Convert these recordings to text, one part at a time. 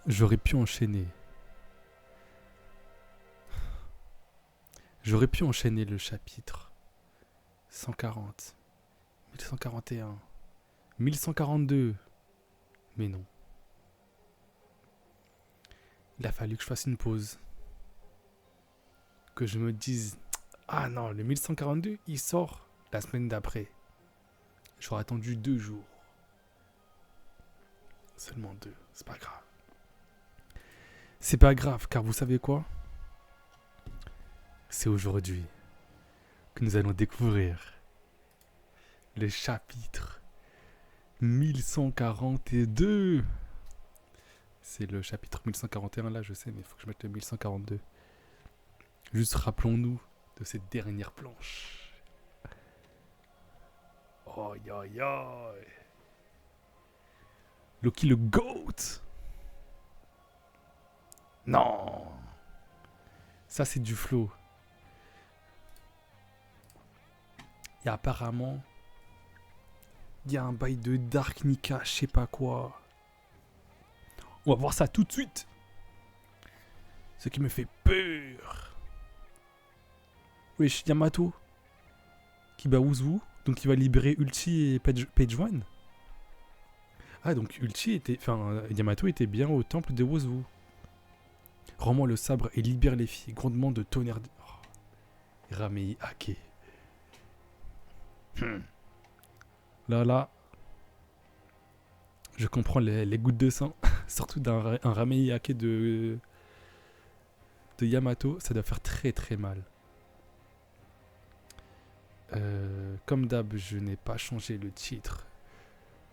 J'aurais pu enchaîner. J'aurais pu enchaîner le chapitre 140, 1141, 1142. Mais non. Il a fallu que je fasse une pause. Que je me dise, ah non, le 1142, il sort la semaine d'après. J'aurais attendu 2 jours. Seulement 2, c'est pas grave. C'est pas grave, car vous savez quoi? C'est aujourd'hui que nous allons découvrir le chapitre 1142. C'est le chapitre 1141 là, je sais, mais il faut que je mette le 1142. Juste rappelons-nous de cette dernière planche. Oi, oi, oi. Loki le GOAT. Non. Ça, c'est du flow. Et apparemment, il y a un bail de Dark Nika, je sais pas quoi. On va voir ça tout de suite. Ce qui me fait peur. Wesh, Yamato qui bat Wuzu, donc il va libérer Ulti et Page One. Ah, donc Ulti était. Enfin, Yamato était bien au temple de Wuzu. Rends-moi le sabre et libère les filles. Grondement de tonnerre. Ramei Ake. Là. Je comprends les gouttes de sang. Surtout d'un Ramei Ake de Yamato. Ça doit faire très très mal. Comme d'hab, je n'ai pas changé le titre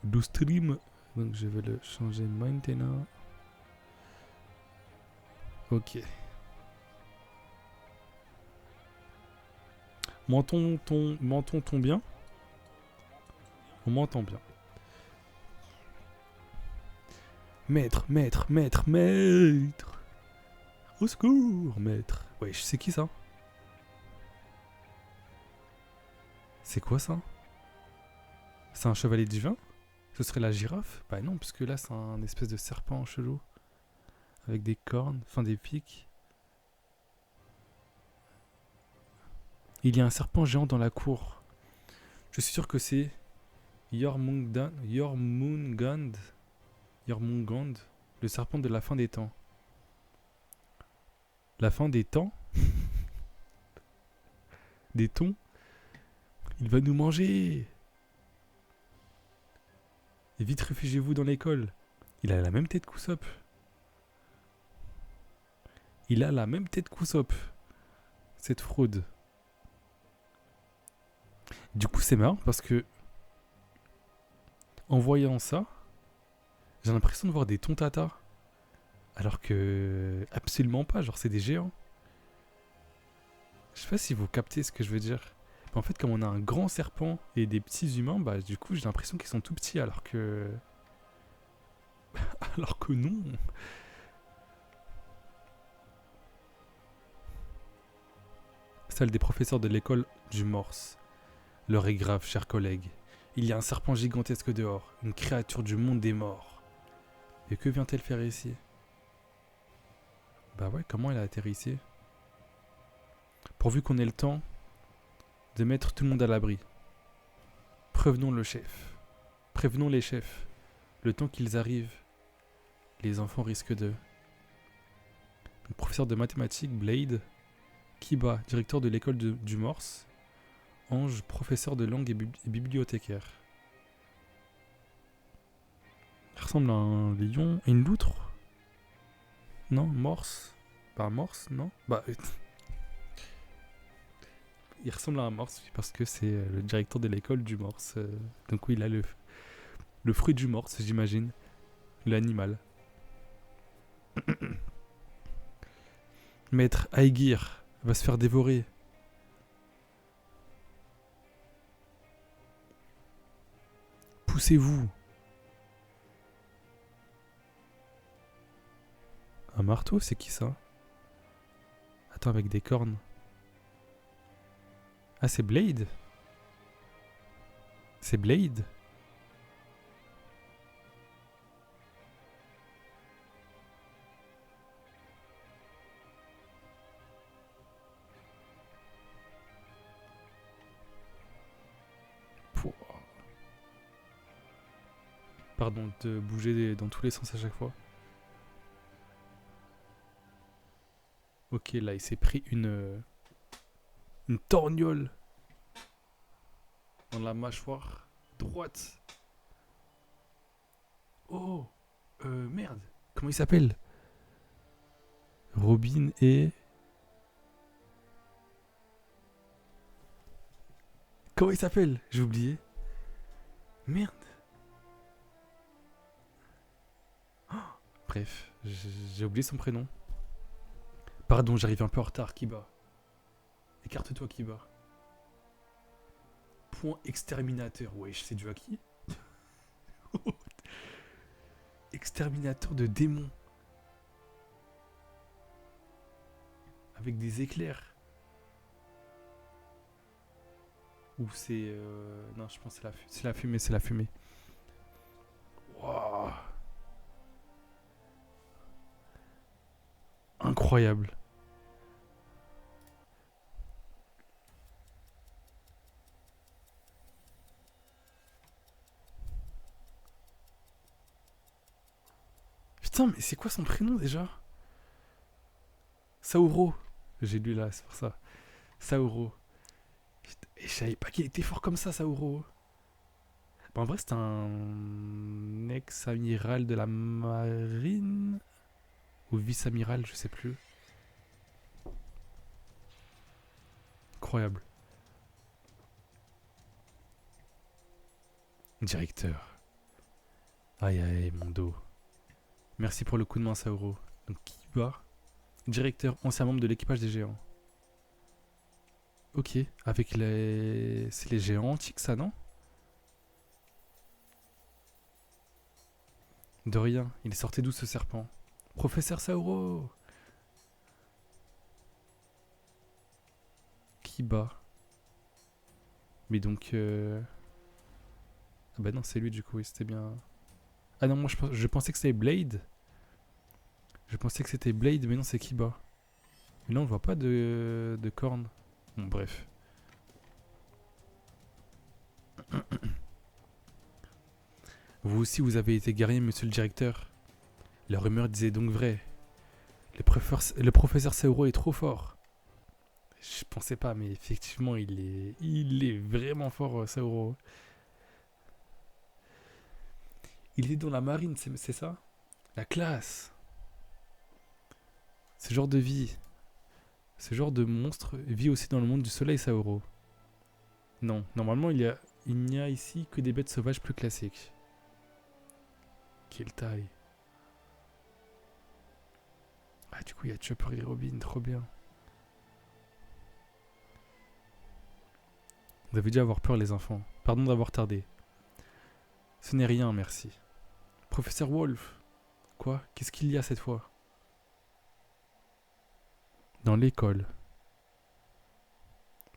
du stream. Donc je vais le changer maintenant. Ok. M'entend-on bien? On m'entend bien. Maître. Au secours, maître. Ouais, je sais qui ça? C'est quoi ça? C'est un chevalier divin? Ce serait la girafe? Bah non, puisque là c'est un espèce de serpent chelou. Avec des cornes, enfin des pics. Il y a un serpent géant dans la cour. Je suis sûr que c'est Jormungand, le serpent de la fin des temps. La fin des temps? Des tons? Il va nous manger! Et vite réfugiez-vous dans l'école. Il a la même tête qu'Usopp. Cette fraude. Du coup, c'est marrant parce que en voyant ça, j'ai l'impression de voir des tontatas. Alors que absolument pas, genre c'est des géants. Je sais pas si vous captez ce que je veux dire. Mais en fait, comme on a un grand serpent et des petits humains, bah du coup j'ai l'impression qu'ils sont tout petits alors que... alors que non. Salle des professeurs de l'école du Morse. L'heure est grave, chers collègues. Il y a un serpent gigantesque dehors, une créature du monde des morts. Et que vient-elle faire ici? Bah ouais, comment elle a atterri ici? Pourvu qu'on ait le temps de mettre tout le monde à l'abri. Prévenons les chefs. Le temps qu'ils arrivent, les enfants risquent de... Le professeur de mathématiques, Blade. Kiba, directeur de l'école du Morse. Ange, professeur de langue et bibliothécaire. Il ressemble à un lion et une loutre. Non, Morse. Pas Morse, non. Bah... il ressemble à un morse parce que c'est le directeur de l'école du morse. Donc oui, il a le fruit du morse, j'imagine. L'animal. Maître Aegir va se faire dévorer. Poussez-vous. Un marteau, c'est qui ça? Attends, avec des cornes. Ah, c'est Blade? C'est Blade? Pouah. Pardon de bouger dans tous les sens à chaque fois. Ok, là, il s'est pris une torgnole dans la mâchoire droite. Oh, merde. Comment il s'appelle? Robin et... Comment il s'appelle? J'ai oublié. Merde. Bref, j'ai oublié son prénom. Pardon, j'arrive un peu en retard, Kiba. Écarte-toi, Kiba. Point exterminateur. Wesh, c'est du à qui? Exterminateur de démons. Avec des éclairs. Ou c'est... Non, je pense que c'est la fumée, c'est la fumée. Waouh. Incroyable. Putain, mais c'est quoi son prénom déjà? Sauro. J'ai lu là, c'est pour ça. Sauro. Putain, et je savais pas qu'il était fort comme ça, Sauro. Bah, en vrai, c'est un ex-amiral de la marine. Ou vice-amiral, je sais plus. Incroyable. Directeur. Aïe aïe, mon dos. Merci pour le coup de main, Sauro. Donc, Kiba. Directeur, ancien membre de l'équipage des géants. Ok, avec les... C'est les géants antiques, ça, non? De rien, il est sorti d'où ce serpent? Professeur Sauro. Kiba. Mais donc... Ah bah non, c'est lui du coup, oui, c'était bien... Ah non, moi je pensais que c'était Blade. Je pensais que c'était Blade, mais non, c'est Kiba. Mais là, on voit pas de cornes. Bon, bref. Vous aussi, vous avez été guerrier, monsieur le directeur. La rumeur disait donc vrai. Le professeur Sauro est trop fort. Je pensais pas, mais effectivement, il est vraiment fort, Sauro. Il est dans la marine, c'est ça? La classe. Ce genre de vie, ce genre de monstre vit aussi dans le monde du soleil, Sauro. Non, normalement, il n'y a ici que des bêtes sauvages plus classiques. Quelle taille. Ah, du coup, il y a Chopper et Robin, trop bien. Vous avez dû avoir peur, les enfants. Pardon d'avoir tardé. Ce n'est rien, merci. Professeur Wolf. Quoi? Qu'est-ce qu'il y a cette fois? Dans l'école.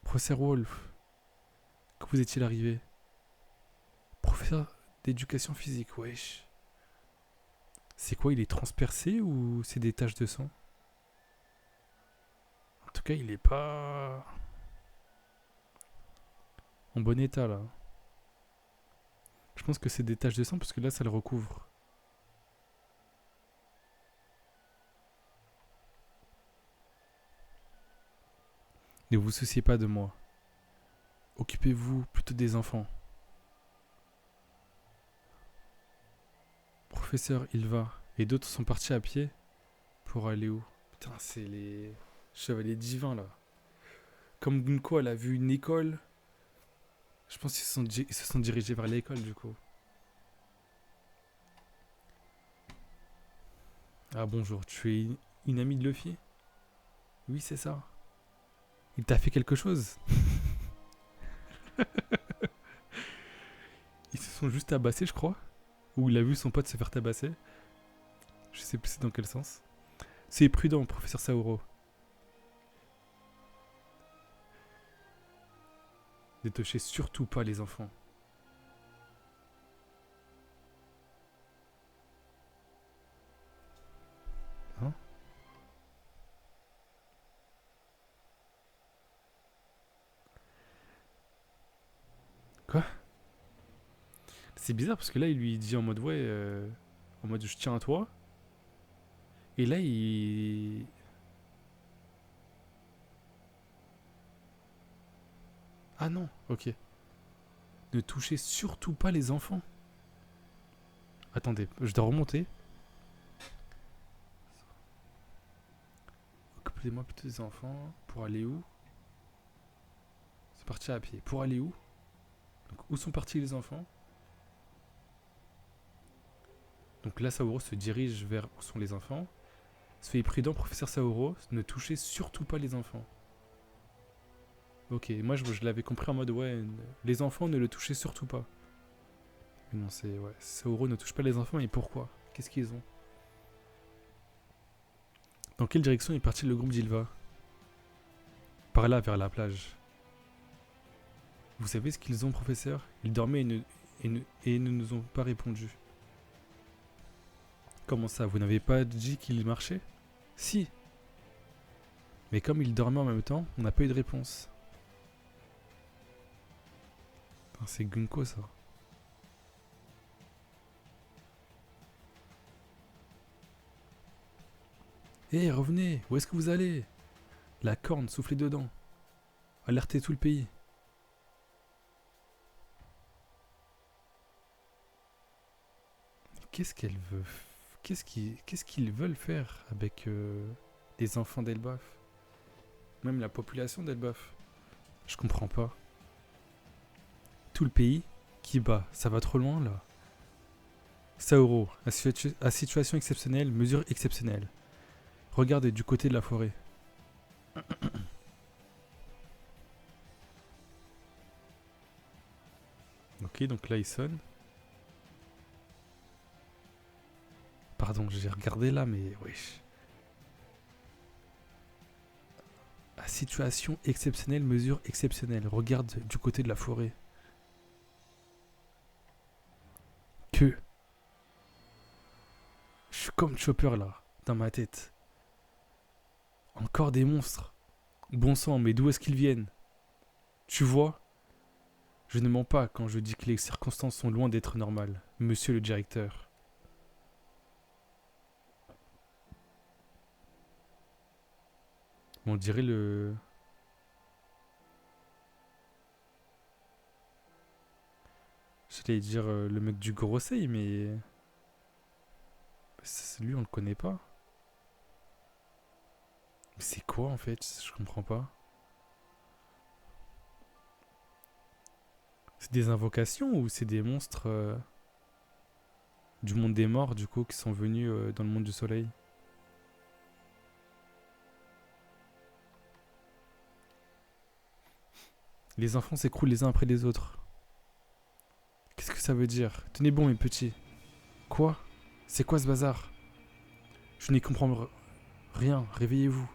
Professeur Wolf. Que vous est-il arrivé? Professeur d'éducation physique, wesh. C'est quoi, il est transpercé ou c'est des taches de sang? En tout cas, il est pas en bon état là. Je pense que c'est des taches de sang parce que là, ça le recouvre. Ne vous souciez pas de moi. Occupez-vous plutôt des enfants. Professeur, il va. Et d'autres sont partis à pied pour aller où? Putain, c'est les chevaliers divins là. Comme Gunko, elle a vu une école. Je pense qu'ils se sont dirigés vers l'école du coup. Ah bonjour, tu es une amie de Luffy? Oui, c'est ça. Il t'a fait quelque chose? Ils se sont juste tabassés, je crois. Ou il a vu son pote se faire tabasser. Je sais plus c'est dans quel sens. C'est prudent, professeur Sauro. Ne touchez surtout pas les enfants. Hein? Quoi? C'est bizarre parce que là, il lui dit en mode ouais, en mode je tiens à toi. Et là, il. Ah non, ok. Ne touchez surtout pas les enfants. Attendez, je dois remonter. Occupez-moi plutôt des enfants. Pour aller où? C'est parti à pied. Pour aller où? Donc, où sont partis les enfants? Donc là, Saoro se dirige vers où sont les enfants. Soyez prudent, professeur Saoro. Ne touchez surtout pas les enfants. Ok, moi je l'avais compris en mode ouais, les enfants ne le touchez surtout pas. Mais non, c'est ouais, Saoro ne touche pas les enfants, mais pourquoi? Qu'est-ce qu'ils ont? Dans quelle direction est parti le groupe d'Ilva? Par là, vers la plage. Vous savez ce qu'ils ont, professeur? Ils dormaient et ne nous ont pas répondu. Comment ça? Vous n'avez pas dit qu'ils marchaient? Si. Mais comme ils dormaient en même temps, on n'a pas eu de réponse. Putain, c'est Gunko ça. Hé, revenez! Où est-ce que vous allez? La corne, soufflez dedans. Alertez tout le pays. Qu'est-ce qu'elle veut? Qu'est-ce qu'ils veulent faire avec les enfants d'Elbaf? Même la population d'Elbaf? Je comprends pas. Tout le pays qui bat, ça va trop loin là. Saoro, à situation exceptionnelle, mesure exceptionnelle. Regardez du côté de la forêt. Ok, donc là il sonne. Pardon, j'ai regardé là, mais wesh. À situation exceptionnelle, mesure exceptionnelle. Regarde du côté de la forêt. Que je suis comme Chopper là, dans ma tête. Encore des monstres. Bon sang, mais d'où est-ce qu'ils viennent? Tu vois? Je ne mens pas quand je dis que les circonstances sont loin d'être normales, monsieur le directeur. On dirait le... J'allais dire le mec du Gorosei, mais... Lui, on le connaît pas. C'est quoi en fait? Je comprends pas. C'est des invocations ou c'est des monstres du monde des morts, du coup, qui sont venus dans le monde du soleil? Les enfants s'écroulent les uns après les autres. Qu'est-ce que ça veut dire? Tenez bon, mes petits. Quoi? C'est quoi ce bazar? Je n'y comprends rien. Réveillez-vous.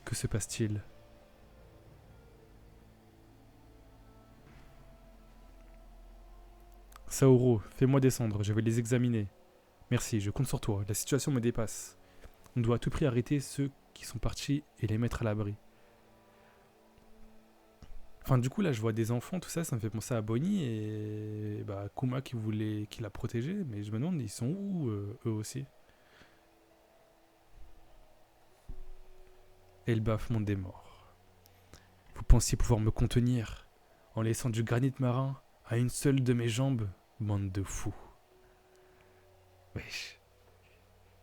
Que se passe-t-il? Saoro, fais-moi descendre, je vais les examiner. Merci, je compte sur toi, la situation me dépasse. On doit à tout prix arrêter ceux qui sont partis et les mettre à l'abri. Enfin, du coup, là, je vois des enfants, tout ça, ça me fait penser à Bonnie et bah, Kuma qui l'a protégé, mais je me demande, ils sont où, eux aussi? Elbaf, monde des morts. Vous pensiez pouvoir me contenir en laissant du granit marin à une seule de mes jambes? Bande de fous. Wesh.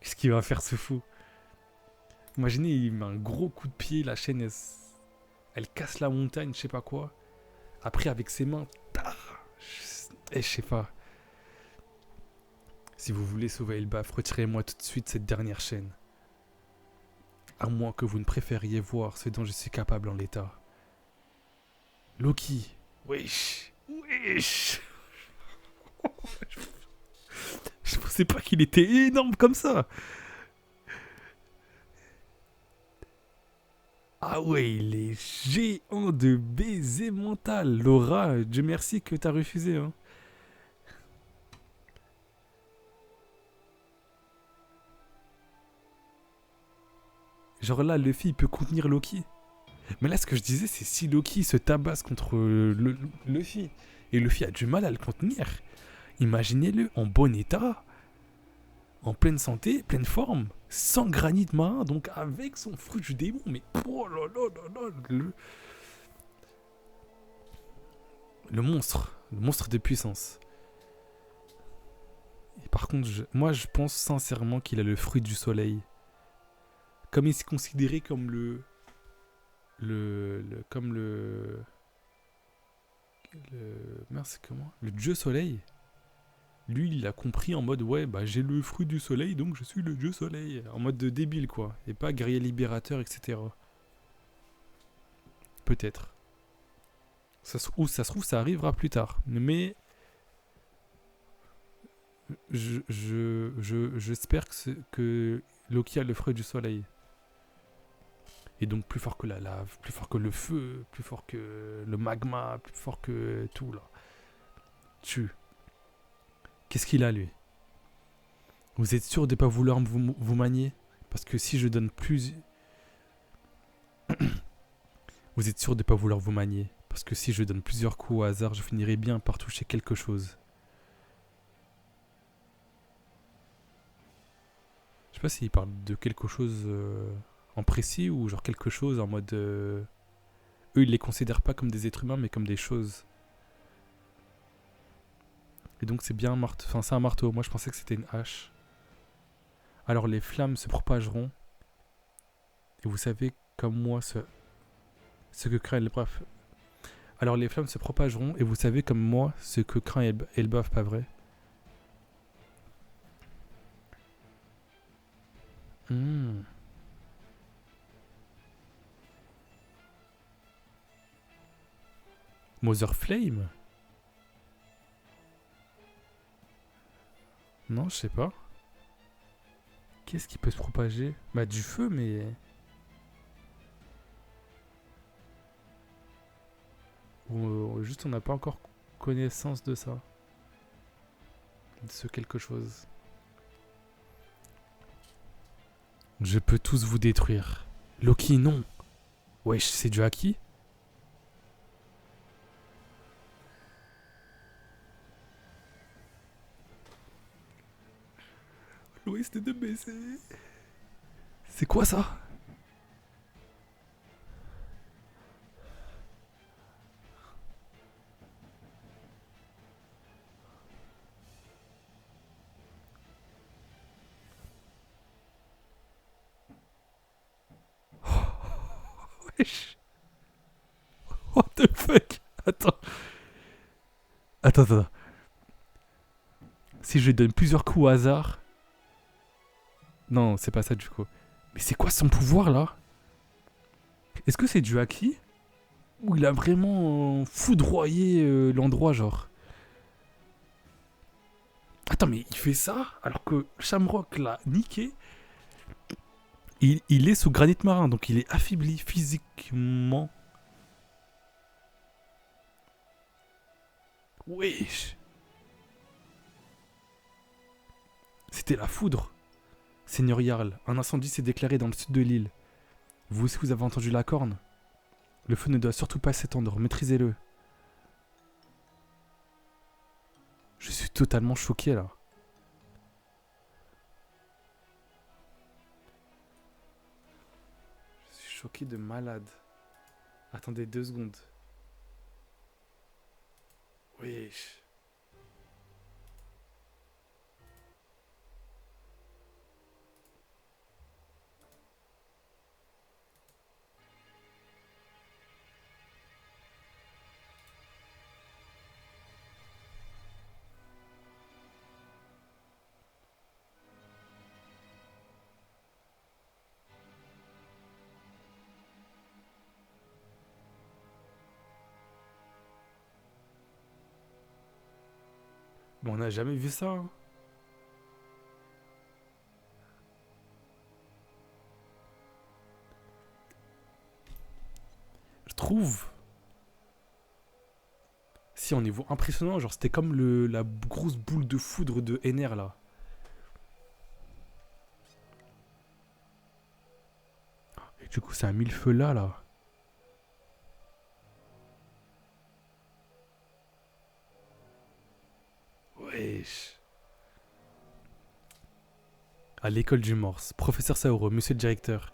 Qu'est-ce qu'il va faire ce fou? Imaginez, il met un gros coup de pied, la chaîne, elle casse la montagne, je sais pas quoi. Après, avec ses mains, je sais pas. Si vous voulez sauver Elbaf, retirez-moi tout de suite cette dernière chaîne. À moins que vous ne préfériez voir ce dont je suis capable en l'état. Loki. Wesh. Wesh. Je pensais pas qu'il était énorme comme ça. Ah ouais, il est géant de baiser mental. Laura, Dieu merci que t'as refusé. Hein. Genre là, Luffy, il peut contenir Loki. Mais là, ce que je disais, c'est si Loki se tabasse contre Luffy, et Luffy a du mal à le contenir, imaginez-le en bon état, en pleine santé, pleine forme, sans granit marin, donc avec son fruit du démon. Mais oh là là là là, le monstre de puissance. Et par contre, moi je pense sincèrement qu'il a le fruit du soleil. Comme il s'est considéré comme mince, comment, le dieu soleil. Lui, il a compris en mode ouais, bah j'ai le fruit du soleil, donc je suis le dieu soleil. En mode de débile, quoi. Et pas guerrier libérateur, etc. Peut-être. Ou ça se trouve, ça arrivera plus tard. Mais j'espère que Loki a le fruit du soleil. Et donc plus fort que la lave, plus fort que le feu, plus fort que le magma, plus fort que tout, là. Qu'est-ce qu'il a, lui? Vous êtes sûr de ne pas vouloir vous manier? Parce que si je donne plus... Vous êtes sûr de ne pas vouloir vous manier? Parce que si je donne plusieurs coups au hasard, je finirai bien par toucher quelque chose. Je sais pas s'il parle de quelque chose en précis ou genre quelque chose en mode... Eux, ils les considèrent pas comme des êtres humains, mais comme des choses. Et donc c'est bien un marteau. Enfin, c'est un marteau. Moi, je pensais que c'était une hache. Alors les flammes se propageront. Et vous savez, comme moi, ce que craint Elbaf. Alors les flammes se propageront. Et vous savez, comme moi, ce que craint Elbaf, pas vrai? Mother Flame? Non, je sais pas. Qu'est-ce qui peut se propager? Bah du feu, mais... Ou juste on n'a pas encore connaissance de ça. De ce quelque chose. Je peux tous vous détruire. Loki, non. Wesh, c'est du haki? L'ouest de baisser. C'est quoi ça? Wesh. What the fuck? Attends. Attends. Si je lui donne plusieurs coups au hasard... Non, c'est pas ça du coup. Mais c'est quoi son pouvoir là? Est-ce que c'est du haki? Ou il a vraiment foudroyé l'endroit genre? Attends, mais il fait ça alors que Shamrock l'a niqué. Il est sous granit marin, donc il est affaibli physiquement. Wesh. C'était la foudre. Seigneur Jarl, un incendie s'est déclaré dans le sud de l'île. Vous aussi vous avez entendu la corne? Le feu ne doit surtout pas s'étendre, maîtrisez-le. Je suis totalement choqué là. Je suis choqué de malade. Attendez 2 secondes. Wesh. Bon, on n'a jamais vu ça. Hein. Je trouve. Si, au niveau impressionnant, genre c'était comme la grosse boule de foudre de NR là. Et du coup, ça a mis le feu là. Wesh. À l'école du Morse, professeur Saouro, monsieur le directeur.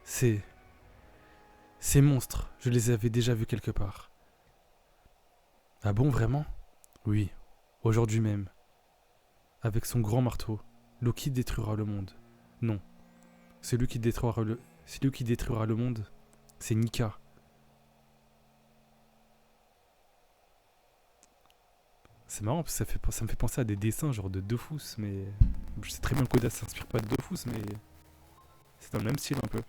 C'est... Ces monstres, je les avais déjà vus quelque part. Ah bon, vraiment? Oui, aujourd'hui même. Avec son grand marteau, Loki détruira le monde. Non, celui qui détruira le monde, c'est Nika. C'est marrant parce que ça me fait penser à des dessins genre de Dofus, mais je sais très bien que Koda s'inspire pas de Dofus, mais c'est dans le même style un peu.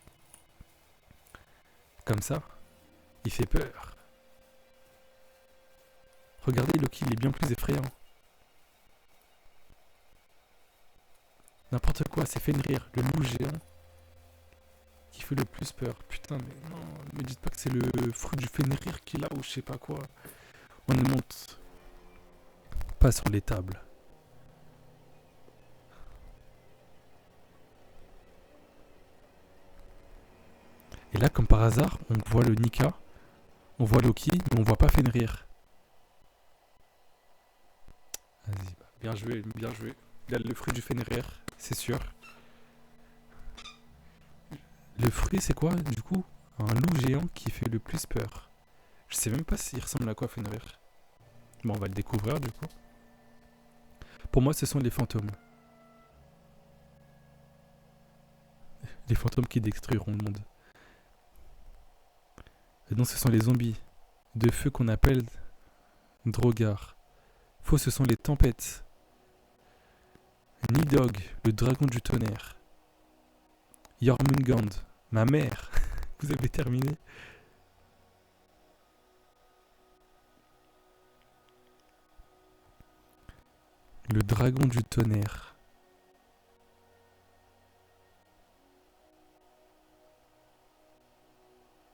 Comme ça, il fait peur. Regardez, Loki, il est bien plus effrayant. N'importe quoi, c'est Fenrir, le loup géant, qui fait le plus peur. Putain, mais non, ne me dites pas que c'est le fruit du Fenrir qu'il a ou je sais pas quoi. On ne monte pas sur les tables. Et là, comme par hasard, on voit le Nika, on voit Loki, mais on voit pas Fenrir. Vas-y, bah, bien joué, bien joué. Il a le fruit du Fenrir, c'est sûr. Le fruit, c'est quoi, du coup? Un loup géant qui fait le plus peur. Je sais même pas s'il ressemble à quoi Fenrir. Bon, on va le découvrir, du coup. Pour moi, ce sont les fantômes. Les fantômes qui détruiront le monde. Et non, ce sont les zombies de feu qu'on appelle Drogar. Faux, ce sont les tempêtes. Nidhogg, le dragon du tonnerre. Jormungand, ma mère. Vous avez terminé? Le dragon du tonnerre.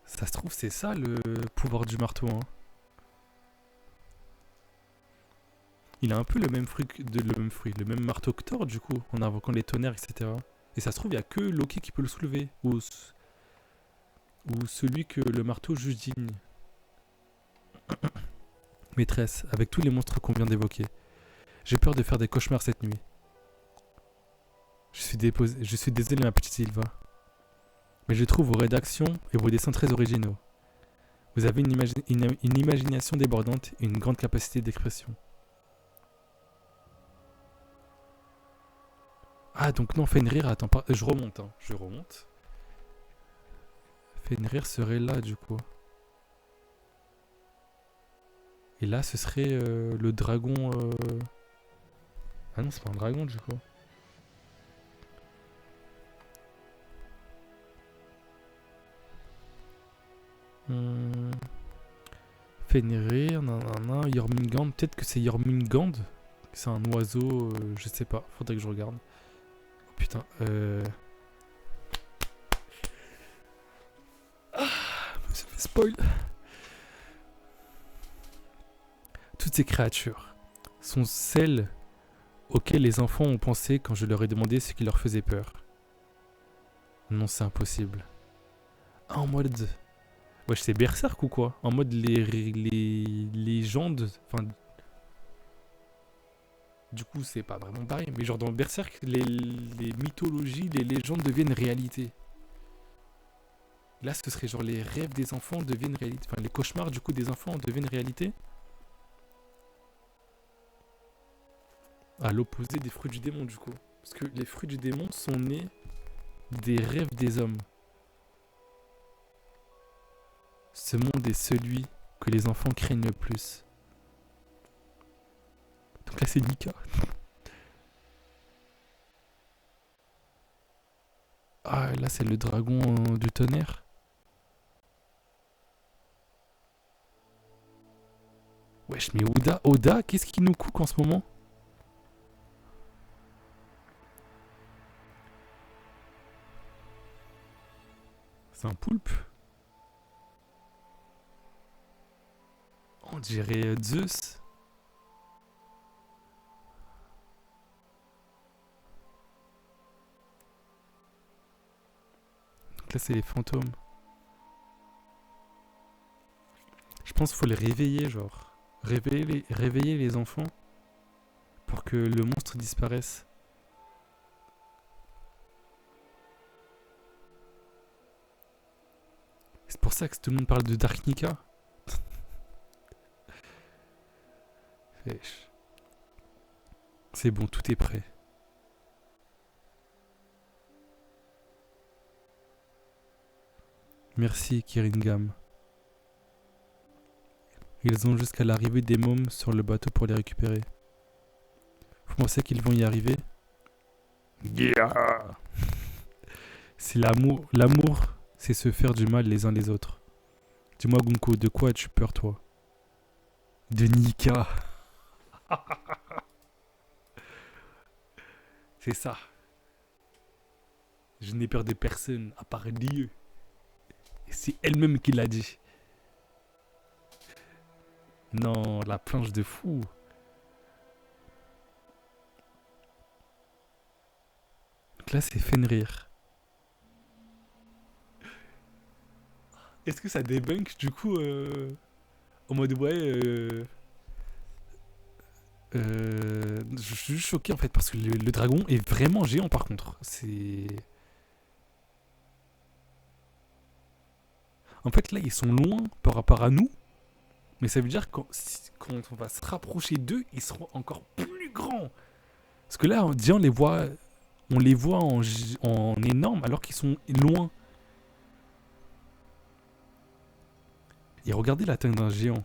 Ça se trouve, c'est ça le pouvoir du marteau, hein. Il a un peu le même le même marteau que Thor, du coup, en invoquant les tonnerres, etc. Et ça se trouve, il n'y a que Loki qui peut le soulever. Ou celui que le marteau juge digne. Maîtresse, avec tous les monstres qu'on vient d'évoquer, j'ai peur de faire des cauchemars cette nuit. Je suis désolé, ma petite Sylva. Mais je trouve vos rédactions et vos dessins très originaux. Vous avez une imagination débordante et une grande capacité d'expression. Ah, donc non, Fenrir, attends pas. Je remonte, hein. Je remonte. Fenrir serait là, du coup. Et là, ce serait le dragon. Ah non, c'est pas un dragon, du coup. Fenrir, nanana, Jormungand. Peut-être que c'est Jormungand. C'est un oiseau, je sais pas. Faudrait que je regarde. Oh, putain, ça fait spoil. Toutes ces créatures sont celles auxquelles les enfants ont pensé quand je leur ai demandé ce qui leur faisait peur. Non, c'est impossible. Ah, en mode... Ouais, c'est Berserk ou quoi? En mode les légendes... Enfin... Du coup, c'est pas vraiment pareil. Mais genre dans Berserk, les mythologies, les légendes deviennent réalité. Là, ce serait genre les rêves des enfants deviennent réalité. Enfin, les cauchemars du coup des enfants deviennent réalité. À l'opposé des fruits du démon du coup. Parce que les fruits du démon sont nés des rêves des hommes. Ce monde est celui que les enfants craignent le plus. Donc là c'est Nika. Ah là c'est le dragon du tonnerre. Wesh mais Oda, qu'est-ce qui nous cook en ce moment? C'est un poulpe? On dirait Zeus. Donc là c'est les fantômes. Je pense qu'il faut les réveiller genre. Réveiller les enfants. pour que le monstre disparaisse. C'est pour ça que tout le monde parle de Dark Nika. Wesh. C'est bon, tout est prêt. Merci, Kiringam. Ils ont jusqu'à l'arrivée des mômes sur le bateau pour les récupérer. Vous pensez qu'ils vont y arriver? Yeah. C'est l'amour. L'amour, c'est se faire du mal les uns les autres. Dis-moi, Gunko, de quoi as-tu peur, toi? De Nika. C'est ça. Je n'ai peur de personne à part Dieu. Et c'est elle-même qui l'a dit. Non, la planche de fou. Donc là, c'est Fenrir. Est-ce que ça débunk du coup en mode ouais je suis juste choqué en fait parce que le dragon est vraiment géant par contre. C'est en fait là ils sont loin par rapport à nous, mais ça veut dire que quand on va se rapprocher d'eux, ils seront encore plus grands. Parce que là on les voit en énorme alors qu'ils sont loin. Et regardez la taille d'un géant.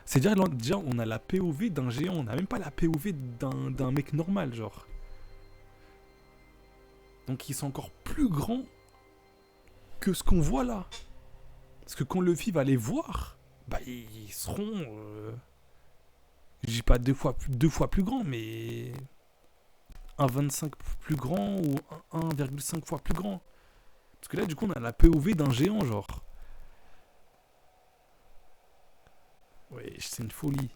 C'est-à-dire, déjà, on a la POV d'un géant, on n'a même pas la POV d'un mec normal, genre. Donc ils sont encore plus grands que ce qu'on voit là. Parce que quand Luffy va les voir, bah ils seront... je dis pas deux fois plus grands, mais... 1,25 plus grand ou 1,5 fois plus grand. Parce que là, du coup, on a la POV d'un géant, genre. Ouais, c'est une folie.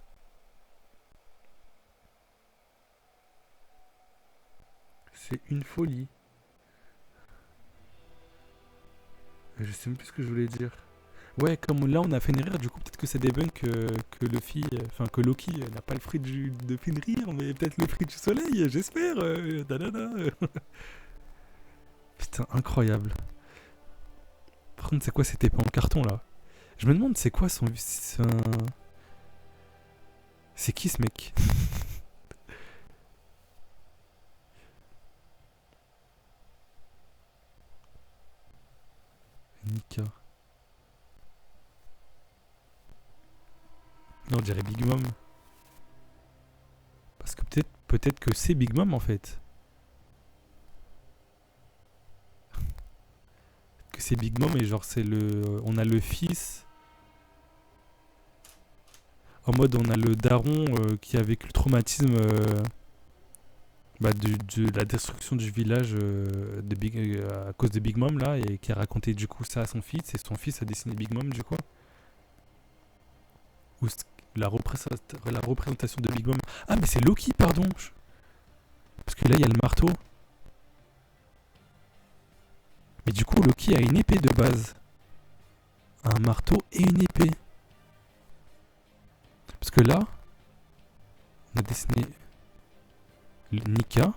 C'est une folie. Je sais même plus ce que je voulais dire. Ouais, comme là on a Fenrir, du coup peut-être que c'est des bugs que Luffy, enfin que Loki n'a pas le fruit de Fenrir, mais peut-être le fruit du soleil, j'espère. Putain, incroyable. Par contre, c'est quoi cette épée en carton là? Je me demande c'est quoi c'est qui ce mec? Nika. Non, on dirait Big Mom. Parce que peut-être que c'est Big Mom en fait. Que c'est Big Mom et genre c'est on a le fils. En mode on a le daron qui a vécu le traumatisme de la destruction du village à cause de Big Mom là et qui a raconté du coup ça à son fils et son fils a dessiné Big Mom du coup. Ou la représentation de Big Mom. Ah mais c'est Loki pardon. Parce que là il y a le marteau. Mais du coup Loki a une épée de base. Un marteau et une épée. Parce que là on a dessiné Nika.